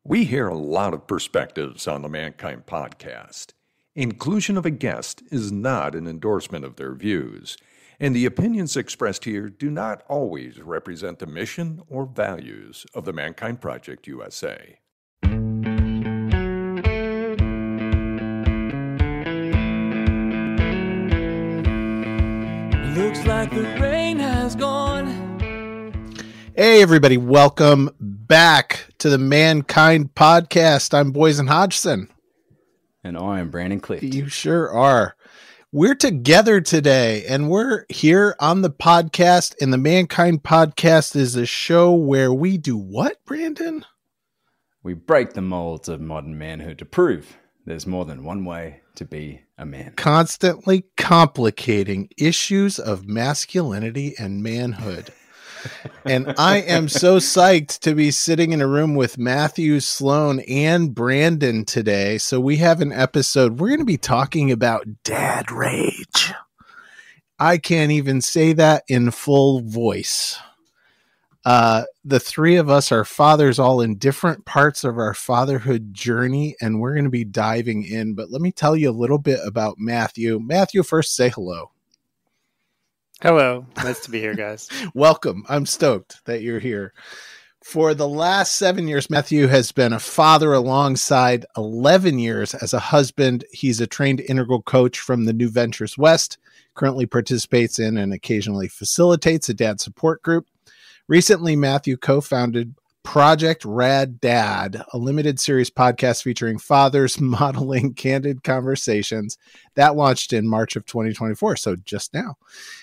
We hear a lot of perspectives on the Mankind podcast. Inclusion of a guest is not an endorsement of their views, and the opinions expressed here do not always represent the mission or values of the Mankind Project USA. Looks like the rain has gone. Hey, everybody. Welcome back to the Mankind Podcast. I'm Boysen Hodgson. And I am Brandon Clift. You sure are. We're together today, and we're here on the podcast. And the Mankind Podcast is a show where we do what, Brandon? We break the molds of modern manhood to prove there's more than one way to be a man. Constantly complicating issues of masculinity and manhood. And I am so psyched to be sitting in a room with Matthew Sloane and Brandon today. So we have an episode. We're going to be talking about dad rage. I can't even say that in full voice. The three of us are fathers, all in different parts of our fatherhood journey, and we're going to be diving in. But let me tell you a little bit about Matthew. Matthew, first say hello. Hello. Nice to be here, guys. Welcome. I'm stoked that you're here. For the last 7 years, Matthew has been a father alongside 11 years as a husband. He's a trained integral coach from the New Ventures West, currently participates in and occasionally facilitates a dad support group. Recently, Matthew co-founded Project Rad Dad, a limited series podcast featuring fathers modeling candid conversations that launched in March of 2024, so just now.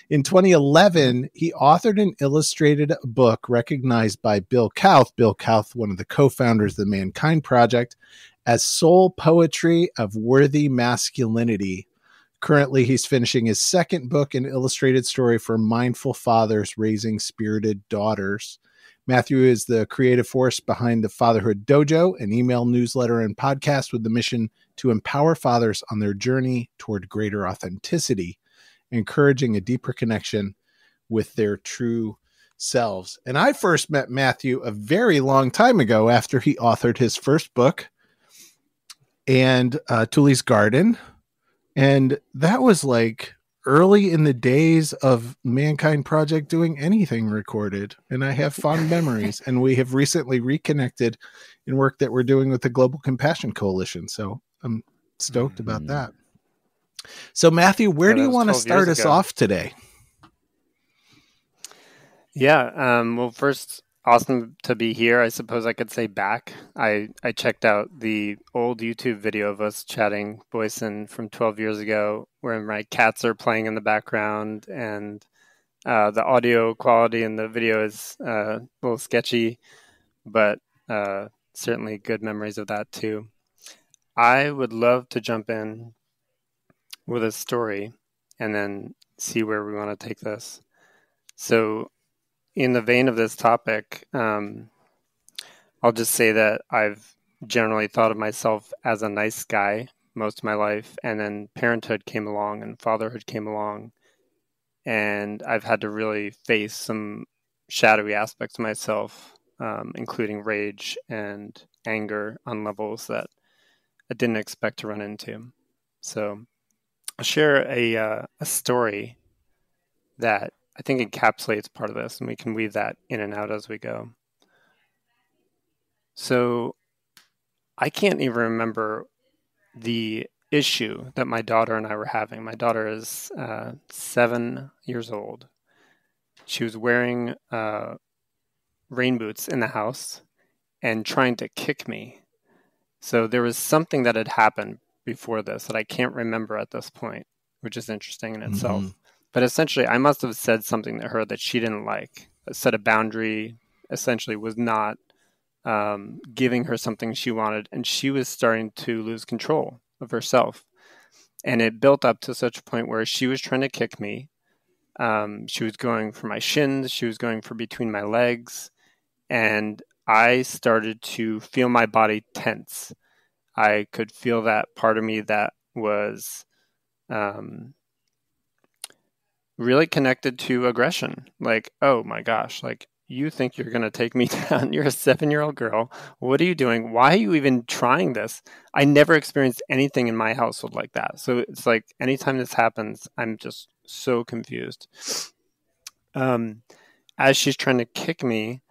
In 2011, he authored and illustrated a book recognized by Bill Kauth, one of the co-founders of the Mankind Project, as Soul Poetry of Worthy Masculinity. Currently, he's finishing his second book, an illustrated story for mindful fathers raising spirited daughters. Matthew is the creative force behind the Fatherhood Dojo, an email newsletter and podcast with the mission to empower fathers on their journey toward greater authenticity, encouraging a deeper connection with their true selves. And I first met Matthew a very long time ago after he authored his first book, and Tuli's Garden. And that was like early in the days of Mankind Project doing anything recorded. And I have fond memories. And we have recently reconnected in work that we're doing with the Global Compassion Coalition. So I'm stoked about that. So Matthew, where do you want to start us off today? Yeah. Well, first, awesome to be here. I suppose I could say back. I checked out the old YouTube video of us chatting, Boysen, from 12 years ago, where my cats are playing in the background, and the audio quality in the video is a little sketchy, but certainly good memories of that too. I would love to jump in with a story and then see where we want to take this. So, in the vein of this topic, I'll just say that I've generally thought of myself as a nice guy most of my life, and then parenthood came along and fatherhood came along, and I've had to really face some shadowy aspects of myself, including rage and anger on levels that I didn't expect to run into. So I'll share a story that I think encapsulates part of this, and we can weave that in and out as we go. So I can't even remember the issue that my daughter and I were having. My daughter is 7 years old. She was wearing rain boots in the house and trying to kick me. So there was something that had happened before this that I can't remember at this point, which is interesting in itself. But essentially, I must have said something to her that she didn't like, set a boundary, essentially was not giving her something she wanted. And she was starting to lose control of herself. And it built up to such a point where she was trying to kick me. She was going for my shins. She was going for between my legs. And I started to feel my body tense. I could feel that part of me that was really connected to aggression. Like, oh my gosh, like you think you're going to take me down? You're a 7-year-old girl. What are you doing? Why are you even trying this? I never experienced anything in my household like that. So it's like anytime this happens, I'm just so confused. As she's trying to kick me,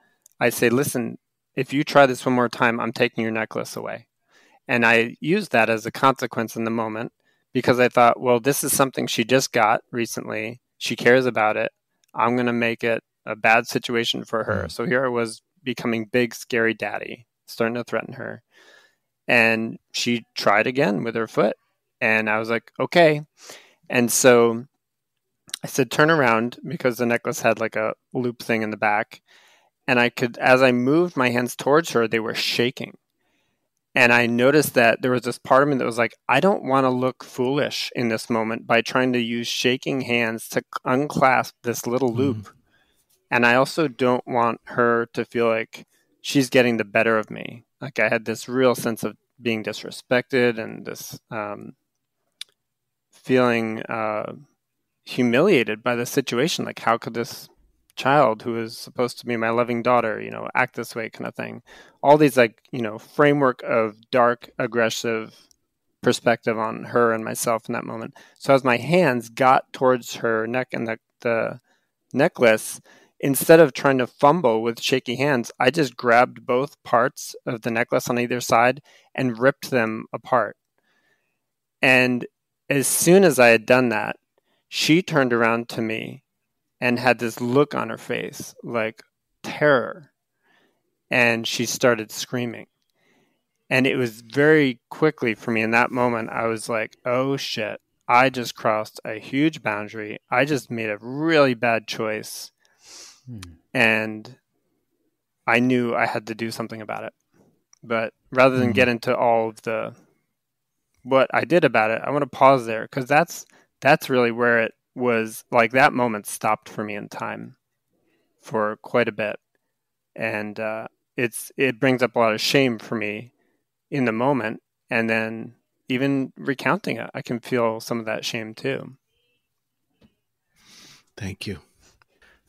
I say, listen, if you try this one more time, I'm taking your necklace away. And I used that as a consequence in the moment because I thought, well, this is something she just got recently. She cares about it. I'm going to make it a bad situation for her. So here I was becoming big, scary daddy, starting to threaten her. And she tried again with her foot. And I was like, okay. And so I said, turn around, because the necklace had like a loop thing in the back. And I could, as I moved my hands towards her, they were shaking. And I noticed that there was this part of me that was like, I don't want to look foolish in this moment by trying to use shaking hands to unclasp this little loop. And I also don't want her to feel like she's getting the better of me. Like I had this real sense of being disrespected and this feeling humiliated by the situation. Like, how could this child who is supposed to be my loving daughter, act this way, kind of thing. All these framework of dark, aggressive perspective on her and myself in that moment. So as my hands got towards her neck and the necklace, instead of trying to fumble with shaky hands, I just grabbed both parts of the necklace on either side and ripped them apart. And as soon as I had done that, she turned around to me and had this look on her face, like terror. And she started screaming. And it was very quickly for me in that moment, I was like, oh shit, I just crossed a huge boundary. I just made a really bad choice. And I knew I had to do something about it. But rather than get into all of what I did about it, I want to pause there, because that's really where it was. Like, that moment stopped for me in time for quite a bit. And it brings up a lot of shame for me in the moment. And then even recounting it, I can feel some of that shame too. Thank you.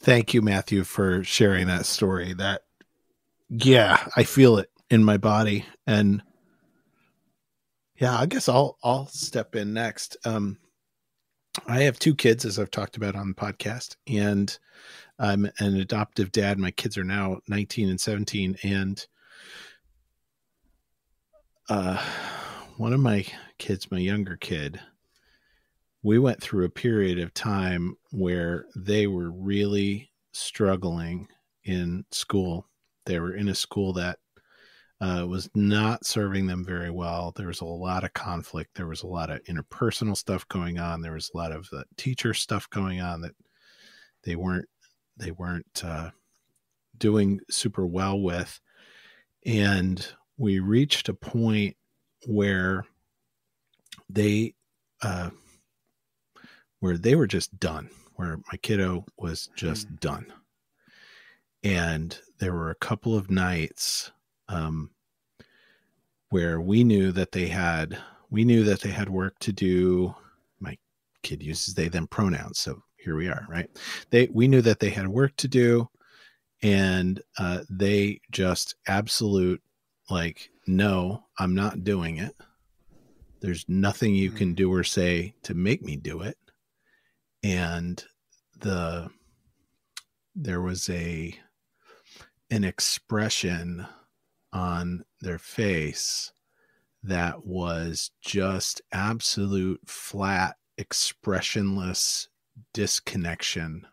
Thank you, Matthew, for sharing that story. I feel it in my body. And yeah, I guess I'll step in next. I have 2 kids, as I've talked about on the podcast, and I'm an adoptive dad. My kids are now 19 and 17. And one of my kids, my younger kid, we went through a period of time where they were really struggling in school. They were in a school that was not serving them very well. There was a lot of conflict. There was a lot of interpersonal stuff going on. There was a lot of teacher stuff going on that they weren't doing super well with. And we reached a point where they were just done, where my kiddo was just done. And there were a couple of nights where we knew that they had work to do. My kid uses they, them pronouns. So here we are, right? We knew that they had work to do, and they just absolute, like, no, I'm not doing it. There's nothing you can do or say to make me do it. And there was an expression on their face that was just absolute flat, expressionless disconnection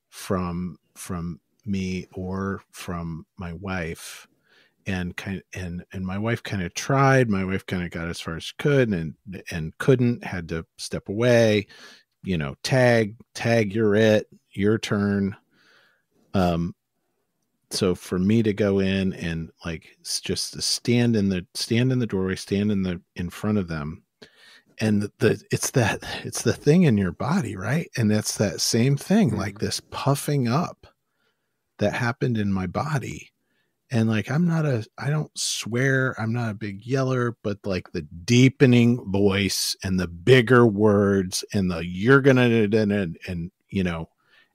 from me or from my wife. And my wife kind of tried. My wife kind of got as far as she could and couldn't, had to step away, tag, you're it, your turn. So for me to go in and just to stand in the doorway, stand in front of them, and it's the thing in your body, right? And it's that same thing, like this puffing up that happened in my body. And I don't swear, I'm not a big yeller, but like the deepening voice and the bigger words and the you're gonna,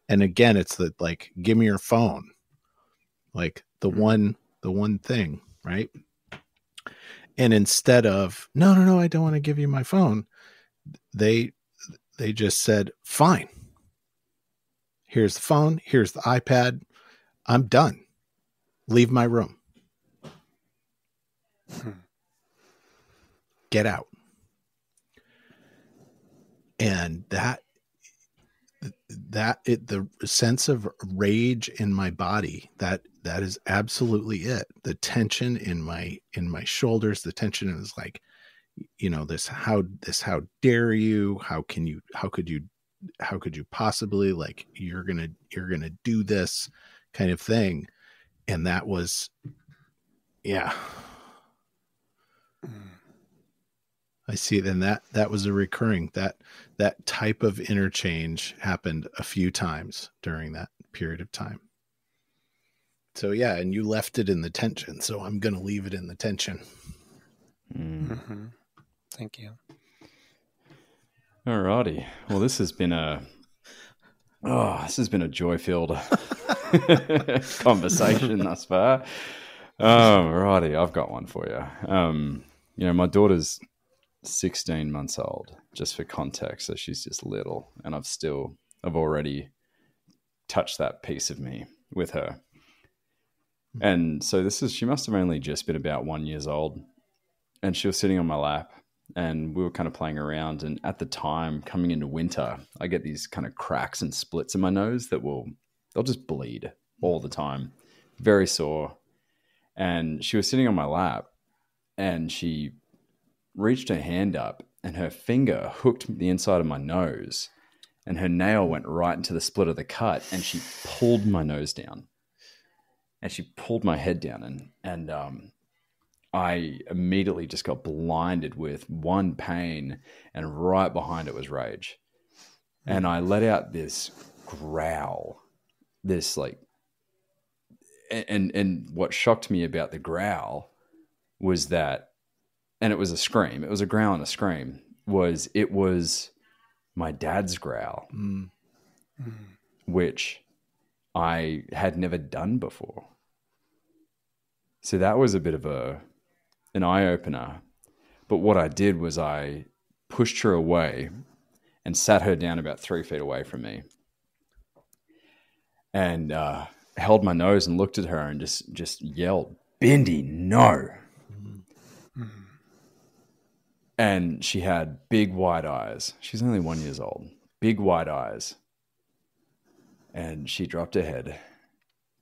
and again, it's the give me your phone. like the one thing, right? And instead of, no, I don't want to give you my phone, they just said, fine. Here's the phone. Here's the iPad. I'm done. Leave my room. Get out. And the sense of rage in my body, that is absolutely it. The tension in my shoulders, the tension is like, this how dare you? How could you possibly, like, you're gonna do this kind of thing? And that was, yeah. I see. Then that was a recurring, that type of interchange happened a few times during that period of time. So yeah, and you left it in the tension. So I'm going to leave it in the tension. Mm-hmm. Thank you. Alrighty. Well, this has been a joy-filled conversation thus far. Alrighty, I've got one for you. My daughter's 16 months old, just for context, so she's just little, and I've already touched that piece of me with her. And so she must have only just been about 1 year old, and she was sitting on my lap, and we were kind of playing around. And at the time, coming into winter, I get these kind of cracks and splits in my nose they'll just bleed all the time, very sore. And she was sitting on my lap, and she reached her hand up, and her finger hooked the inside of my nose, and her nail went right into the split of the cut, and she pulled my nose down, and she pulled my head down, and I immediately just got blinded with one pain, and right behind it was rage. And I let out this growl, this like, and what shocked me about the growl was that, and it was a scream, it was a growl and a scream, it was my dad's growl, which I had never done before. So that was a bit of an eye-opener. But what I did was I pushed her away and sat her down about 3 feet away from me, and held my nose and looked at her and just yelled, "Bindi, no." And she had big wide eyes. She's only 1 year old. Big wide eyes. And she dropped her head,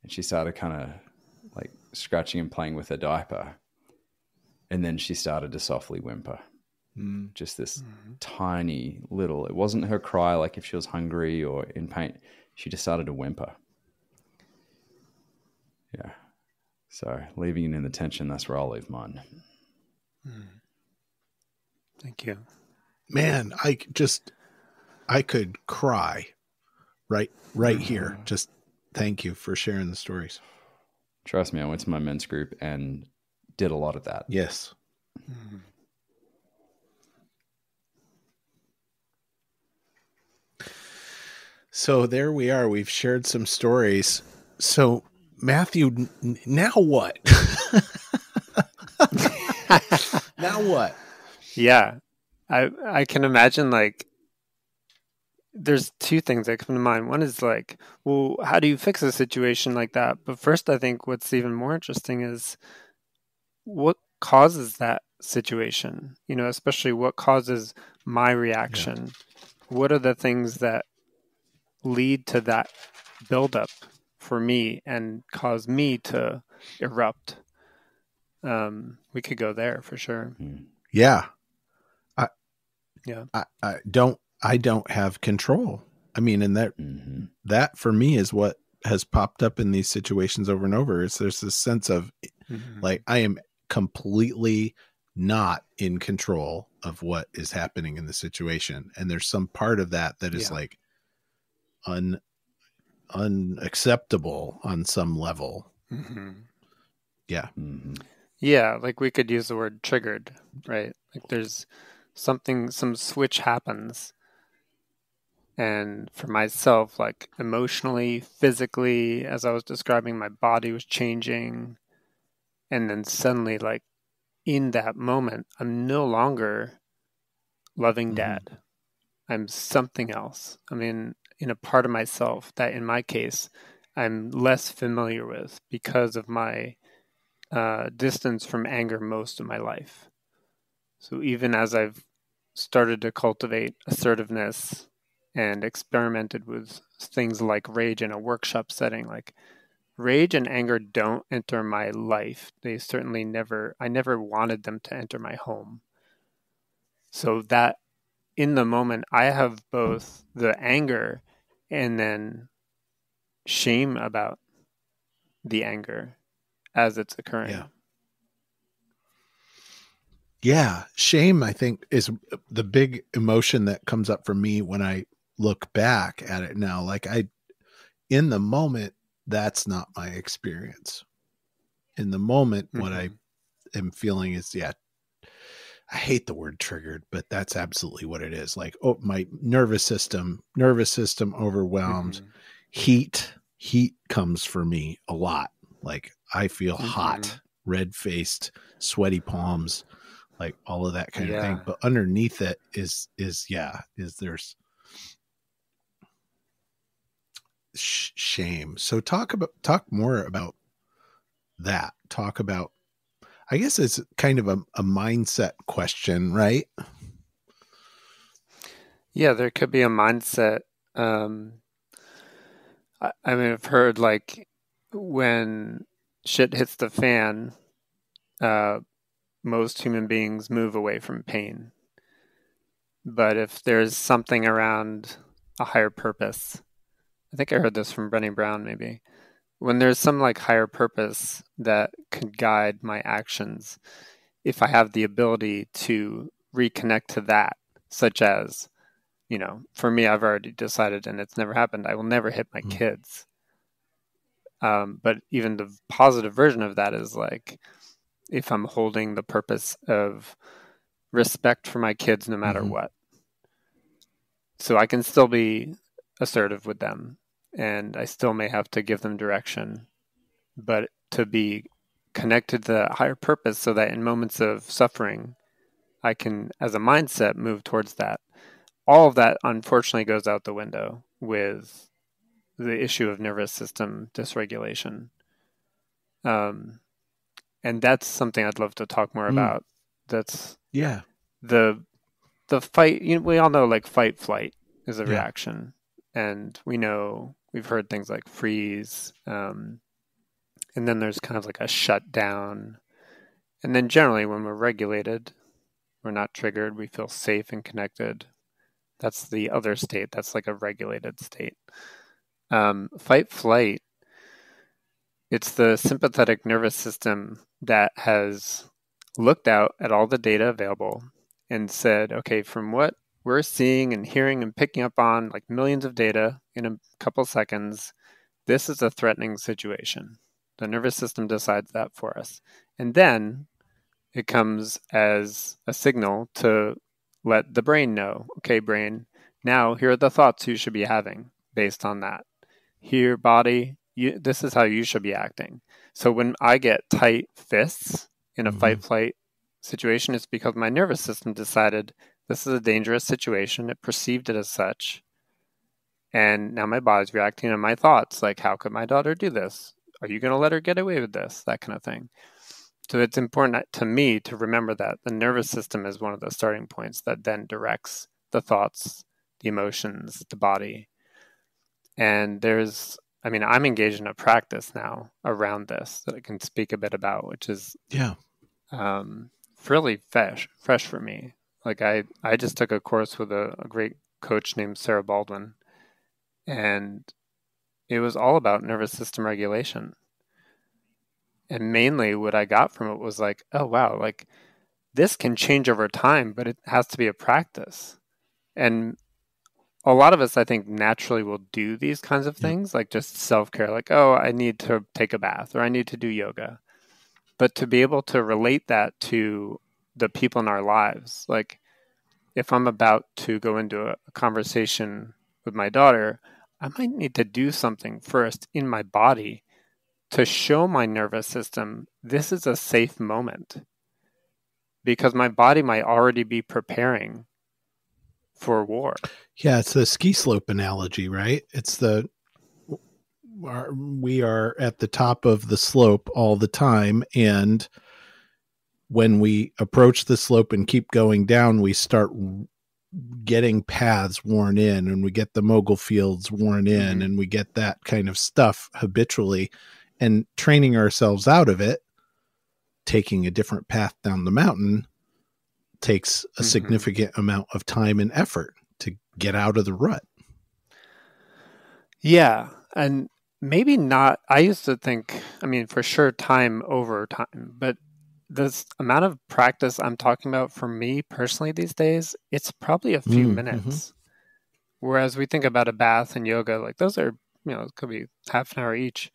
and she started kind of like scratching and playing with her diaper. And then she started to softly whimper. Just this tiny little, it wasn't her cry like if she was hungry or in pain. She just started to whimper. Yeah. So leaving it in the tension, that's where I'll leave mine. Thank you. Man, I could cry right here. Just thank you for sharing the stories. Trust me, I went to my men's group and did a lot of that. Yes. So there we are. We've shared some stories. So Matthew, now what? Now what? Yeah. I can imagine, like, there's two things that come to mind. One is like, well, how do you fix a situation like that? But first, I think what's even more interesting is what causes that situation, especially what causes my reaction. Yeah. What are the things that lead to that buildup for me and cause me to erupt? We could go there for sure. Yeah. Yeah. I don't have control. I mean, and that for me is what has popped up in these situations over and over. There's this sense of like, I am completely not in control of what is happening in the situation. And there's some part of that is like unacceptable on some level. Yeah. Yeah. Like we could use the word triggered, right? Like there's some switch happens And for myself, like emotionally, physically, as I was describing, my body was changing. And then suddenly, like in that moment, I'm no longer loving dad. I'm something else. I mean, in a part of myself that in my case, I'm less familiar with because of my distance from anger most of my life. So even as I've started to cultivate assertiveness and experimented with things like rage in a workshop setting, like rage and anger don't enter my life. They certainly I never wanted them to enter my home. So that in the moment, I have both the anger and then shame about the anger as it's occurring. Yeah. Yeah. Shame, I think, is the big emotion that comes up for me when I look back at it now. Like in the moment, that's not my experience. In the moment, what I am feeling is, I hate the word triggered, but that's absolutely what it is. Like, oh, my nervous system overwhelmed. Heat comes for me a lot. Like I feel hot, red-faced, sweaty palms, like all of that kind of thing. But underneath it is there's shame. So talk more about that. Talk about, I guess it's kind of a mindset question, right? Yeah, there could be a mindset. I mean, I've heard like when shit hits the fan, most human beings move away from pain. But if there's something around a higher purpose, I think I heard this from Brené Brown maybe, when there's some like higher purpose that could guide my actions, if I have the ability to reconnect to that, such as, you know, for me, I've already decided, and it's never happened, I will never hit my kids. But even the positive version of that is like, if I'm holding the purpose of respect for my kids no matter what. So I can still be assertive with them, and I still may have to give them direction, but to be connected to the higher purpose so that in moments of suffering, I can, as a mindset, move towards that. All of that, unfortunately, goes out the window with the issue of nervous system dysregulation. And that's something I'd love to talk more about. That's the fight. You know, we all know like fight flight is a reaction, and we've heard things like freeze, and then there's kind of like a shutdown, and then generally when we're regulated, we're not triggered, we feel safe and connected. That's the other state. That's like a regulated state. Fight flight, it's the sympathetic nervous system that has looked out at all the data available and said, okay, from what we're seeing and hearing and picking up on, like millions of data in a couple seconds, this is a threatening situation. The nervous system decides that for us. And then it comes as a signal to let the brain know, okay, brain, now here are the thoughts you should be having based on that. Here, body, this is how you should be acting. So when I get tight fists in a fight-flight situation, it's because my nervous system decided this is a dangerous situation. It perceived it as such. And now my body's reacting to my thoughts, like, how could my daughter do this? Are you going to let her get away with this? That kind of thing. So it's important to me to remember that the nervous system is one of the starting points that then directs the thoughts, the emotions, the body. And I'm engaged in a practice now around this that I can speak a bit about, which is really fresh for me. Like I just took a course with a great coach named Sarah Baldwin, and it was all about nervous system regulation. And mainly what I got from it was like, oh, wow, like this can change over time, but it has to be a practice. And a lot of us, I think, naturally will do these kinds of things, like just self-care, like, oh, I need to take a bath or I need to do yoga. But to be able to relate that to the people in our lives, like if I'm about to go into a conversation with my daughter, I might need to do something first in my body to show my nervous system this is a safe moment, because my body might already be preparing for war. Yeah, it's the ski slope analogy, right? It's we are at the top of the slope all the time, and when we approach the slope and keep going down, we start getting paths worn in, and we get the mogul fields worn in, and we get that kind of stuff habitually, and training ourselves out of it, taking a different path down the mountain, takes a significant amount of time and effort to get out of the rut. Yeah. And maybe not, I used to think, I mean, for sure, time over time, but this amount of practice I'm talking about for me personally these days, it's probably a few minutes. Whereas we think about a bath and yoga, like those are, it could be half an hour each.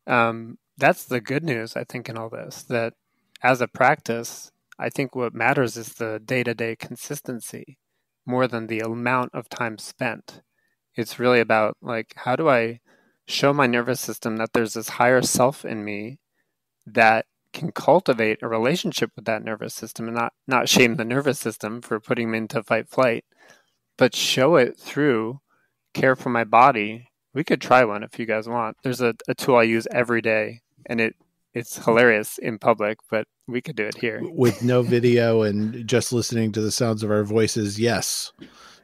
That's the good news, I think, in all this, that as a practice, I think what matters is the day-to-day consistency more than the amount of time spent. It's really about, like, how do I show my nervous system that there's this higher self in me that can cultivate a relationship with that nervous system, and not shame the nervous system for putting me into fight flight, but show it through care for my body. We could try one if you guys want. There's a tool I use every day, and it's hilarious in public, but we could do it here. With no video and just listening to the sounds of our voices, yes.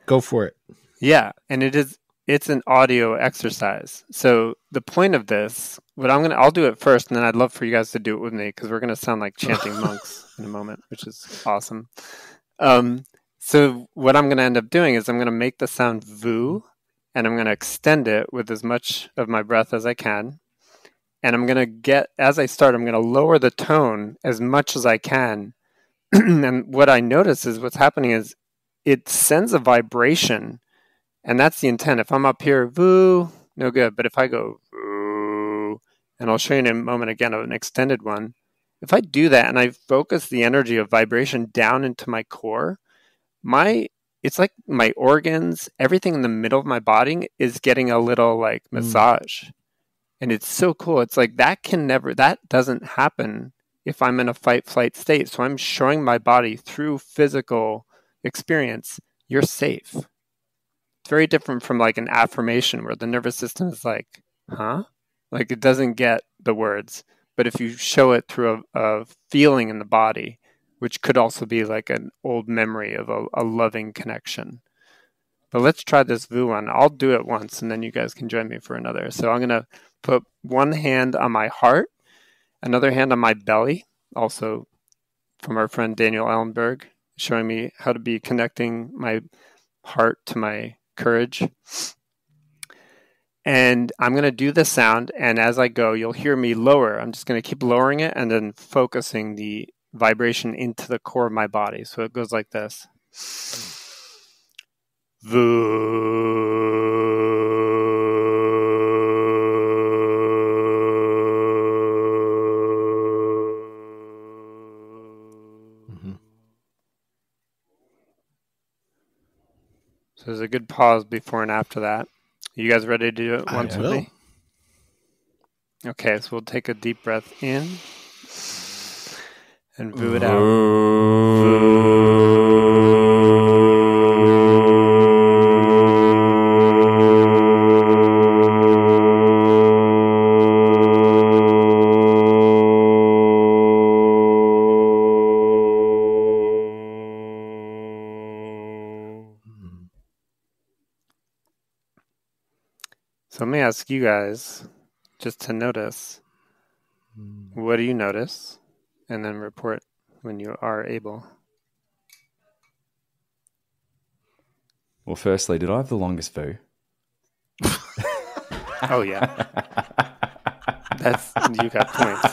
Go for it. Yeah, and it's an audio exercise. So the point of this, I'll do it first, and then I'd love for you guys to do it with me, because we're gonna sound like chanting monks in a moment, which is awesome. So what I'm gonna end up doing is I'm gonna make the sound VOO, and I'm gonna extend it with as much of my breath as I can. And I'm gonna as I start, I'm gonna lower the tone as much as I can. And what I notice is what's happening is it sends a vibration. And that's the intent. If I'm up here, voo, no good. But if I go, voo, and I'll show you in a moment again of an extended one. If I do that and I focus the energy of vibration down into my core, it's like my organs, everything in the middle of my body is getting a little like massage. And it's so cool. It's like that doesn't happen if I'm in a fight flight state. So I'm showing my body through physical experience, you're safe. It's very different from like an affirmation where the nervous system is like, huh? Like it doesn't get the words. But if you show it through a feeling in the body, which could also be like an old memory of a loving connection. But let's try this VOO one. I'll do it once, and then you guys can join me for another. So I'm going to put one hand on my heart, another hand on my belly, also from our friend Daniel Ellenberg, showing me how to be connecting my heart to my courage. And I'm going to do the sound, and as I go, you'll hear me lower. I'm just going to keep lowering it and then focusing the vibration into the core of my body. So it goes like this. So there's a good pause before and after that. You guys ready to do it once with me? Okay, so we'll take a deep breath in and VOO it out. So let me ask you guys just to notice, what do you notice? And then report when you are able. Well, firstly, did I have the longest VOO? Oh, yeah. You got points.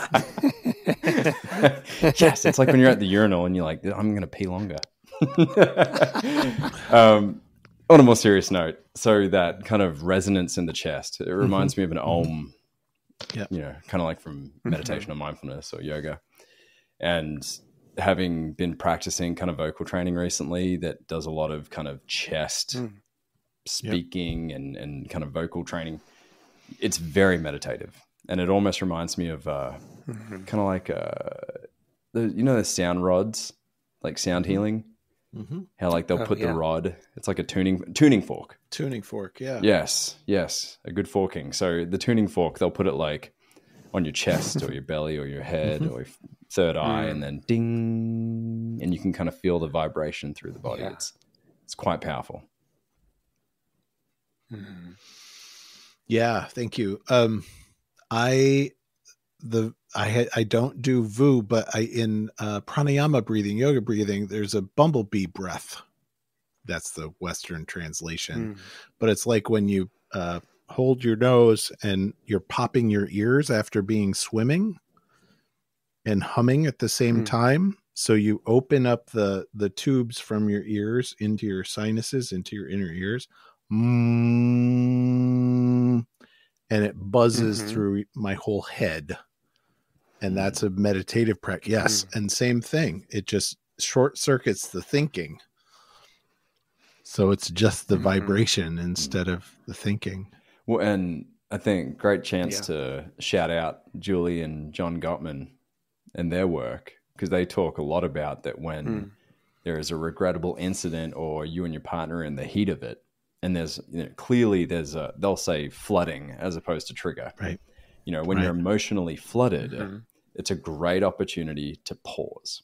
Yes, it's like when you're at the urinal and you're like, I'm going to pee longer. On a more serious note, so that kind of resonance in the chest, it reminds me of an Om, Yep. Kind of like from meditation or mindfulness or yoga. And having been practicing kind of vocal training recently that does a lot of kind of chest speaking and kind of vocal training. It's very meditative, and it almost reminds me of kind of like the sound rods, like sound healing. Mm-hmm. How like they'll put the rod. It's like a tuning fork. Tuning fork, yeah. Yes, a good forking. So the tuning fork, they'll put it like on your chest or your belly or your head or your third eye, and then ding, and you can kind of feel the vibration through the body. Yeah. It's quite powerful. Yeah, thank you. I don't do VU, but in pranayama breathing, yoga breathing, there's a bumblebee breath. That's the Western translation. But it's like when you hold your nose and you're popping your ears after being swimming and humming at the same time. So you open up the tubes from your ears into your sinuses, into your inner ears. And it buzzes through my whole head. And that's a meditative practice. Yes. And same thing. It just short circuits the thinking. So it's just the vibration instead of the thinking. Well, and I think great chance to shout out Julie and John Gottman and their work, because they talk a lot about that when there is a regrettable incident or you and your partner are in the heat of it, and there's clearly they'll say flooding as opposed to trigger. Right. When you're emotionally flooded, it's a great opportunity to pause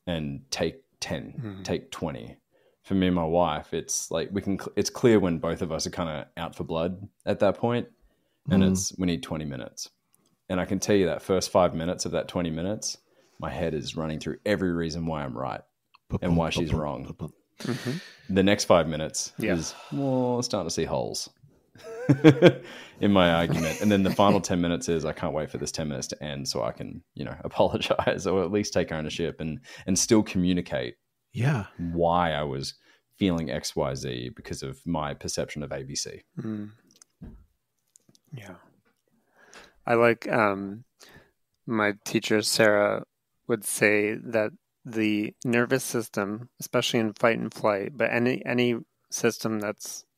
and take 10, take 20. For me and my wife, it's like it's clear when both of us are kind of out for blood at that point, and we need 20 minutes. And I can tell you that first 5 minutes of that 20 minutes, my head is running through every reason why I'm right and why she's wrong. The next 5 minutes is, starting to see holes in my argument. And then the final 10 minutes is, I can't wait for this 10 minutes to end so I can, apologize or at least take ownership and still communicate why I was feeling XYZ because of my perception of ABC. Yeah. I like my teacher, Sarah, would say that the nervous system, especially in fight and flight, but any system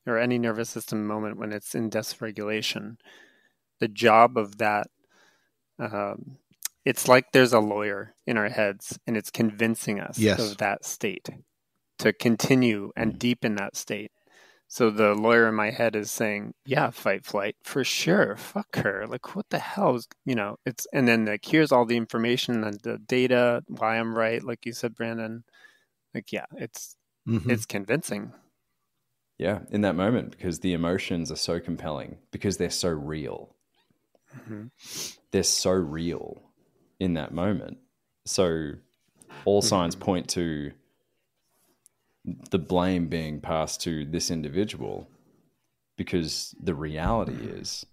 any nervous system moment when it's in dysregulation, the job of that, it's like there's a lawyer in our heads and it's convincing us of that state to continue and deepen that state. So the lawyer in my head is saying, yeah, fight, flight, for sure. Fuck her. Like, what the hell is, and then like, here's all the information and the data, why I'm right. Like you said, Brandon, like, it's convincing. Yeah. In that moment, because the emotions are so compelling, because they're so real. They're so real in that moment. So all signs point to the blame being passed to this individual, because the reality is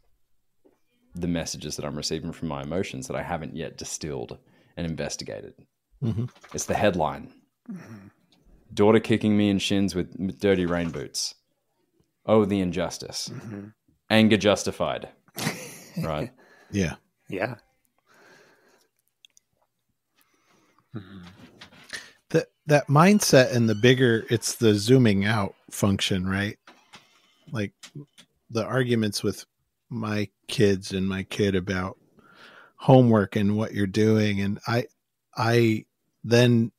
the messages that I'm receiving from my emotions that I haven't yet distilled and investigated. It's the headline. Daughter kicking me in shins with dirty rain boots. Oh, the injustice. Anger justified. Right? Yeah. Yeah. That mindset and the bigger, it's the zooming out function, right? Like the arguments with my kids and my kid about homework and what you're doing. And I then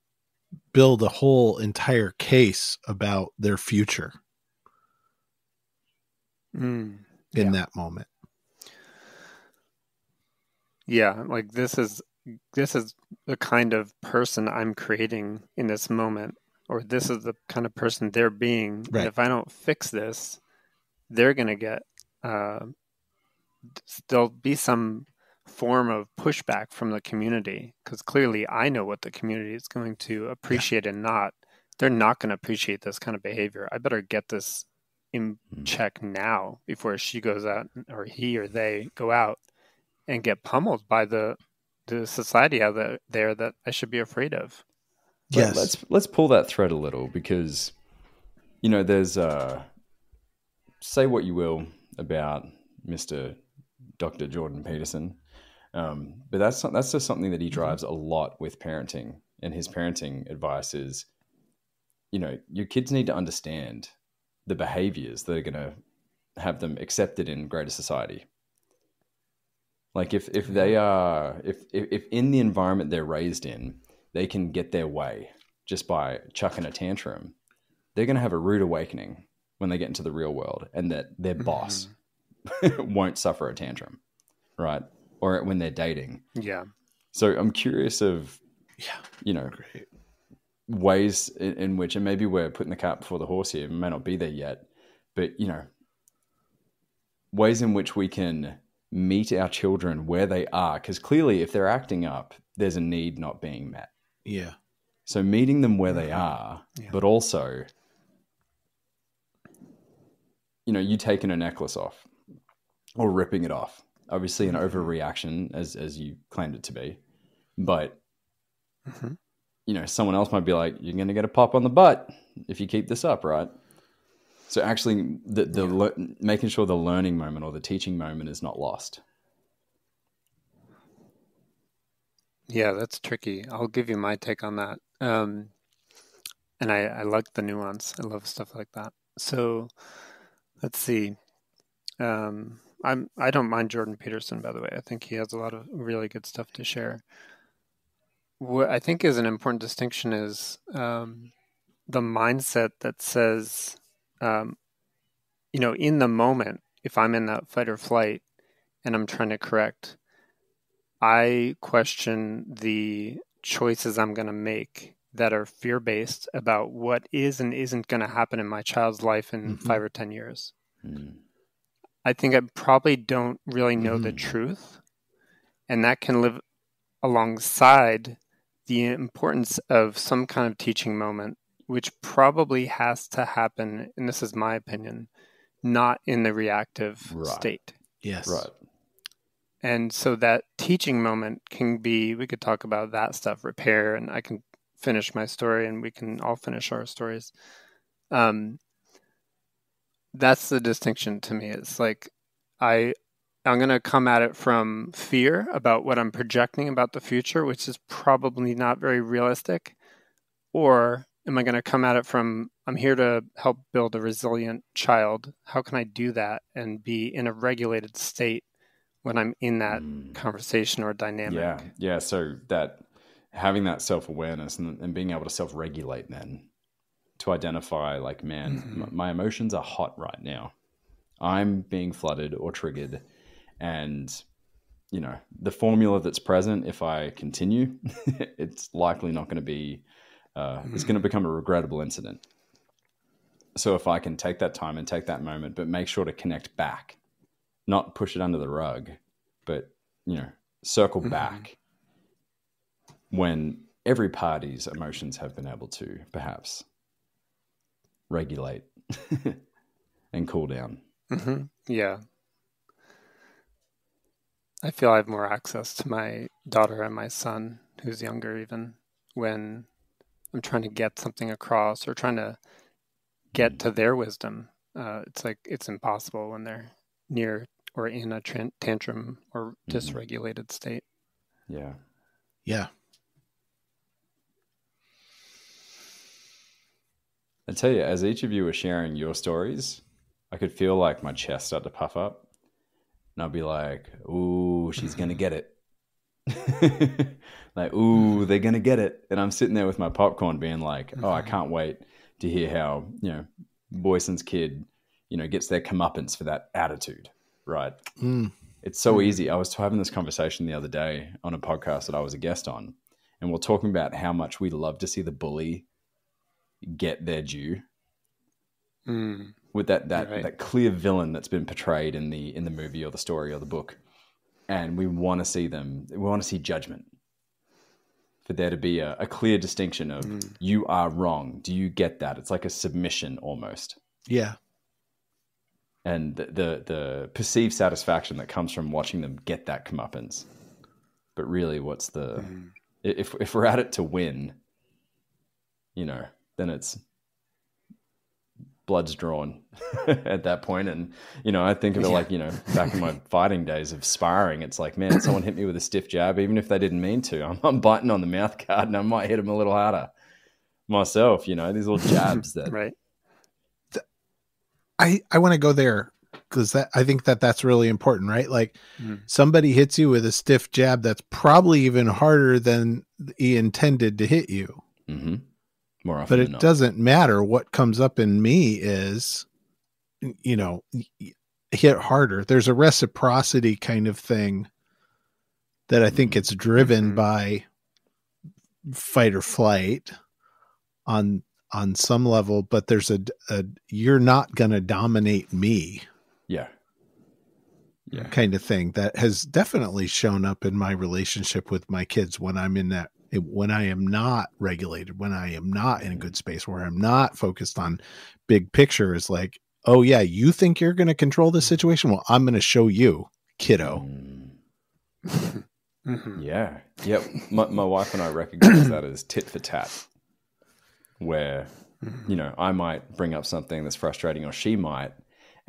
build a whole entire case about their future in that moment. Yeah. Like this is the kind of person I'm creating in this moment, or this is the kind of person they're being. Right. And if I don't fix this, they're going to get, there'll be some form of pushback from the community, because clearly I know what the community is going to appreciate and not. They're not going to appreciate this kind of behavior. I better get this in check now before she goes out, or he or they go out and get pummeled by the society out there that I should be afraid of. Yes. Let's pull that thread a little, because there's say what you will about Mr. Dr. Jordan Peterson, but that's just something that he drives a lot with parenting, and his parenting advice is, your kids need to understand the behaviors that are going to have them accepted in greater society. Like if they are, if in the environment they're raised in, they can get their way just by chucking a tantrum, they're going to have a rude awakening when they get into the real world, and that their boss won't suffer a tantrum, right? Or when they're dating. Yeah. So I'm curious of, Great. ways in which, and maybe we're putting the cart before the horse here, it may not be there yet, but, ways in which we can meet our children where they are. Because clearly if they're acting up, there's a need not being met. Yeah. So meeting them where they are, but also, you taking a necklace off or ripping it off. Obviously an overreaction as you claimed it to be, but someone else might be like, you're going to get a pop on the butt if you keep this up, right? So actually making sure the learning moment or the teaching moment is not lost. Yeah, that's tricky. I'll give you my take on that. And I like the nuance. I love stuff like that. So let's see. I don't mind Jordan Peterson, by the way. I think he has a lot of really good stuff to share. What I think is an important distinction is the mindset that says, in the moment, if I'm in that fight or flight and I'm trying to correct, I question the choices I'm going to make that are fear-based about what is and isn't going to happen in my child's life in 5 or 10 years. I think I probably don't really know the truth, and that can live alongside the importance of some kind of teaching moment, which probably has to happen, and this is my opinion, not in the reactive state. Yes. Right. And so that teaching moment can be, we could talk about that stuff, repair, and I can finish my story and we can all finish our stories. That's the distinction to me. It's like, I'm going to come at it from fear about what I'm projecting about the future, which is probably not very realistic. Or am I going to come at it from, I'm here to help build a resilient child. How can I do that and be in a regulated state when I'm in that conversation or dynamic? Yeah. So that having that self-awareness and being able to self-regulate then to identify like, man, my emotions are hot right now. I'm being flooded or triggered. And, the formula that's present, if I continue, it's likely not going to be, it's going to become a regrettable incident. So if I can take that time and take that moment, but make sure to connect back, not push it under the rug, but, circle back when every party's emotions have been able to perhaps regulate and cool down. Yeah. I feel I have more access to my daughter and my son, who's younger even, when I'm trying to get something across or trying to get to their wisdom. It's like it's impossible when they're near or in a tantrum or dysregulated state. Yeah. Yeah. I tell you, as each of you were sharing your stories, I could feel like my chest start to puff up. And I'll be like, ooh, she's going to get it. Like, ooh, they're going to get it. And I'm sitting there with my popcorn being like, oh, I can't wait to hear how, Boysen's kid, gets their comeuppance for that attitude, right? It's so easy. I was having this conversation the other day on a podcast that I was a guest on, and we're talking about how much we love to see the bully get their due. With that clear villain that's been portrayed in the movie or the story or the book. And we want to see judgment. For there to be a clear distinction of you are wrong. Do you get that? It's like a submission almost. Yeah. And the perceived satisfaction that comes from watching them get that comeuppance. But really what's the if we're at it to win, then it's blood's drawn at that point. And, I think of it like, back in my fighting days of sparring, it's like, man, someone hit me with a stiff jab, even if they didn't mean to. I'm biting on the mouth guard and I might hit them a little harder myself, these little jabs that... Right. I want to go there because I think that's really important, right? Like somebody hits you with a stiff jab that's probably even harder than he intended to hit you. Mm-hmm. More often but than it not. doesn't matter. What comes up in me is, hit harder. There's a reciprocity kind of thing that I think it's driven by fight or flight on some level, but there's a you're not going to dominate me. Yeah. Kind of thing that has definitely shown up in my relationship with my kids when I'm in that, when I am not regulated, when I am not in a good space, where I'm not focused on big picture, is like, oh yeah, you think you're going to control this situation? Well, I'm going to show you, kiddo. Yeah. Yep. My wife and I recognize that as tit for tat, where, I might bring up something that's frustrating, or she might.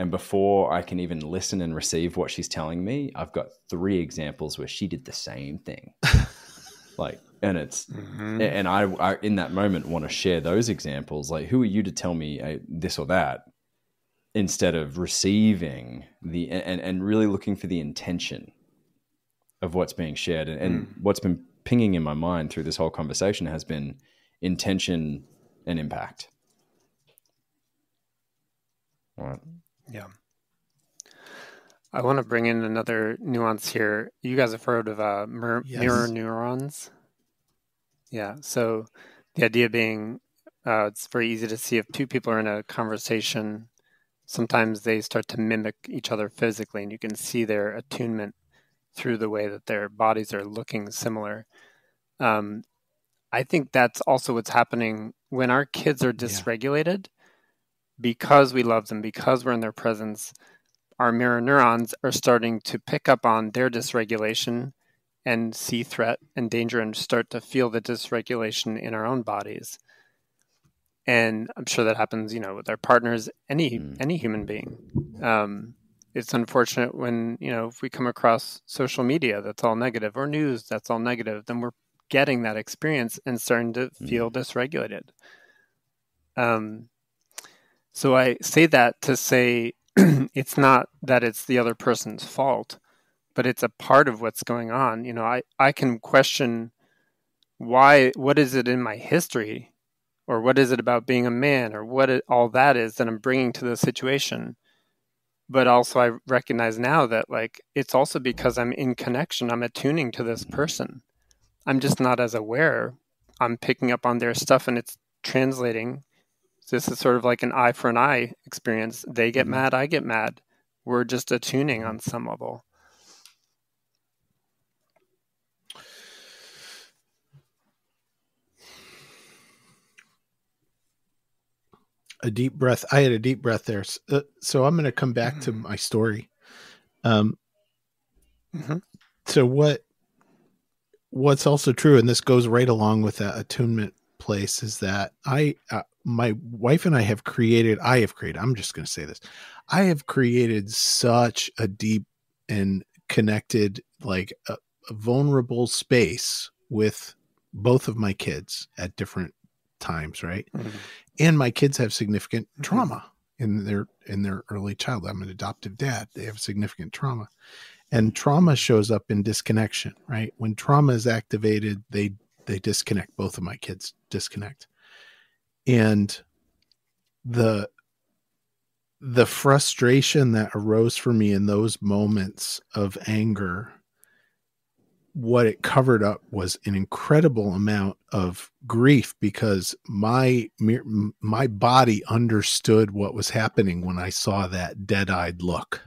And before I can even listen and receive what she's telling me, I've got 3 examples where she did the same thing. And it's, and I in that moment want to share those examples. Like, who are you to tell me this or that, instead of receiving and really looking for the intention of what's being shared. And what's been pinging in my mind through this whole conversation has been intention and impact. All right. Yeah. I want to bring in another nuance here. You guys have heard of mirror neurons? Yeah. So the idea being, it's very easy to see if 2 people are in a conversation, sometimes they start to mimic each other physically, and you can see their attunement through the way that their bodies are looking similar. I think that's also what's happening when our kids are dysregulated. Because we love them, because we're in their presence, our mirror neurons are starting to pick up on their dysregulation and see threat and danger and start to feel the dysregulation in our own bodies. And I'm sure that happens, with our partners, any human being. It's unfortunate when, if we come across social media that's all negative, or news that's all negative, then we're getting that experience and starting to feel dysregulated. So I say that to say it's not that it's the other person's fault, but it's a part of what's going on. I can question what is it in my history, or what is it about being a man, or all that is that I'm bringing to the situation. But also I recognize now that it's also because I'm in connection, I'm attuning to this person. I'm just not as aware. I'm picking up on their stuff and it's translating. This is sort of like an eye for an eye experience. They get mad, I get mad. We're just attuning on some level. A deep breath. I had a deep breath there. So I'm going to come back to my story. So what's also true, and this goes right along with that attunement place, is that my wife and I have created, I'm just going to say this. I have created such a deep and connected, a vulnerable space with both of my kids at different times. Right. And my kids have significant trauma in their early childhood. I'm an adoptive dad. They have significant trauma, and trauma shows up in disconnection, right? When trauma is activated, they disconnect. Both of my kids disconnect. And the frustration that arose for me in those moments of anger, what it covered up was an incredible amount of grief, because my body understood what was happening when I saw that dead-eyed look.